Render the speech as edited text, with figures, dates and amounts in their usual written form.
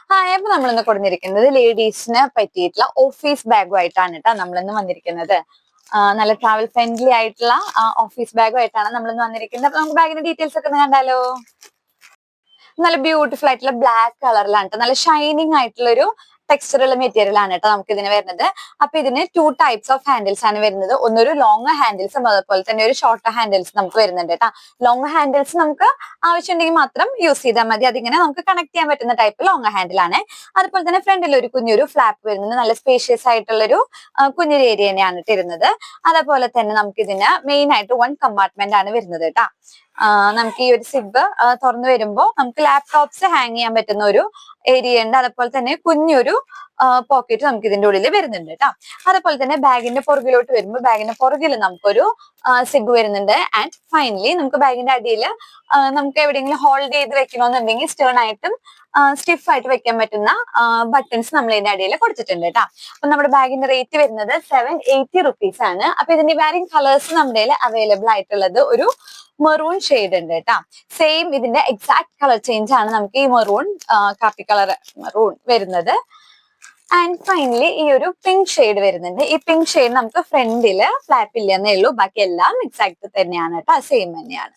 അപ്പൊ നമ്മളിന്ന് കൊടുത്തിരിക്കുന്നത് ലേഡീസിന് പറ്റിയിട്ടുള്ള ഓഫീസ് ബാഗുമായിട്ടാണ് കേട്ടോ നമ്മളിന്ന് വന്നിരിക്കുന്നത്. നല്ല ട്രാവൽ ഫ്രണ്ട്ലി ആയിട്ടുള്ള ഓഫീസ് ബാഗുമായിട്ടാണ് നമ്മളിന്ന് വന്നിരിക്കുന്നത്. അപ്പൊ നമുക്ക് ബാഗിന്റെ ഡീറ്റെയിൽസ് ഒക്കെ ഒന്ന് കണ്ടാലോ? നല്ല ബ്യൂട്ടിഫുൾ ആയിട്ടുള്ള ബ്ലാക്ക് കളറിലാണ് കേട്ടോ. നല്ല ഷൈനിങ് ആയിട്ടുള്ള ഒരു ടെക്സ്ചറുള്ള മെറ്റീരിയൽ ആണ് കേട്ടോ നമുക്ക് ഇതിന് വരുന്നത്. അപ്പൊ ഇതിന് 2 ടൈപ്സ് ഓഫ് ഹാൻഡിൽസ് ആണ് വരുന്നത്. ഒന്നൊരു ലോങ് ഹാൻഡിൽസും അതുപോലെ തന്നെ ഒരു ഷോർട്ട് ഹാൻഡിൽസ് നമുക്ക് വരുന്നുണ്ട് കേട്ടോ. ലോങ് ഹാൻഡിൽസ് നമുക്ക് ആവശ്യമുണ്ടെങ്കിൽ മാത്രം യൂസ് ചെയ്താൽ മതി. അതിങ്ങനെ നമുക്ക് കണക്ട് ചെയ്യാൻ പറ്റുന്ന ടൈപ്പ് ലോങ് ഹാൻഡിൽ ആണ്. അതുപോലെ തന്നെ ഫ്രണ്ടിൽ ഒരു കുഞ്ഞൊരു ഫ്ലാപ്പ് വരുന്നത്. നല്ല സ്പേഷ്യസ് ആയിട്ടുള്ളൊരു കുഞ്ഞൊരു ഏരിയ തന്നെയാണ് തരുന്നത്. അതേപോലെ തന്നെ നമുക്ക് ഇതിന് മെയിൻ ആയിട്ട് 1 കമ്പാർട്ട്മെന്റ് ആണ് വരുന്നത് കേട്ടോ. നമുക്ക് ഈ ഒരു സിബ് തുറന്നു വരുമ്പോൾ നമുക്ക് ലാപ്ടോപ്സ് ഹാങ് ചെയ്യാൻ പറ്റുന്ന ഒരു ഏരിയ ഉണ്ട്. അതുപോലെ തന്നെ കുഞ്ഞൊരു പോക്കറ്റ് നമുക്ക് ഇതിന്റെ ഉള്ളിൽ വരുന്നുണ്ട് കേട്ടോ. അതുപോലെ തന്നെ ബാഗിന്റെ പുറകിലോട്ട് വരുമ്പോൾ ബാഗിന്റെ പുറകിൽ നമുക്കൊരു സിബ് വരുന്നുണ്ട്. ആൻഡ് ഫൈനലി നമുക്ക് ബാഗിന്റെ അടിയിൽ നമുക്ക് എവിടെയെങ്കിലും ഹോൾഡ് ചെയ്ത് വെക്കണമെന്നുണ്ടെങ്കിൽ സ്റ്റേൺ ആയിട്ടും സ്റ്റിഫ് ആയിട്ട് വെക്കാൻ പറ്റുന്ന ബട്ടൺസ് നമ്മൾ ഇതിന്റെ അടിയിൽ കൊടുത്തിട്ടുണ്ട് കേട്ടോ. അപ്പൊ നമ്മുടെ ബാഗിന്റെ റേറ്റ് വരുന്നത് 780 റുപ്പീസ് ആണ്. അപ്പൊ ഇതിന്റെ വാരിങ് കളേഴ്സ് നമ്മുടെ അവൈലബിൾ ആയിട്ടുള്ളത് ഒരു മെറൂൺ ഷെയ്ഡ് ഉണ്ട് കേട്ടോ. സെയിം ഇതിന്റെ എക്സാക്ട് കളർ ചേഞ്ച് ആണ് നമുക്ക് ഈ മെറൂൺ കാപ്പി കളർ മെറൂൺ വരുന്നത്. ആൻഡ് ഫൈനലി ഈ ഒരു പിങ്ക് ഷെയ്ഡ് വരുന്നുണ്ട്. ഈ പിങ്ക് ഷെയ്ഡ് നമുക്ക് ഫ്രണ്ടില് ഫ്ലാപ്പ് ഇല്ലെന്നേ ഉള്ളൂ, ബാക്കി എല്ലാം എക്സാക്ട് തന്നെയാണ് കേട്ടോ, സെയിം തന്നെയാണ്.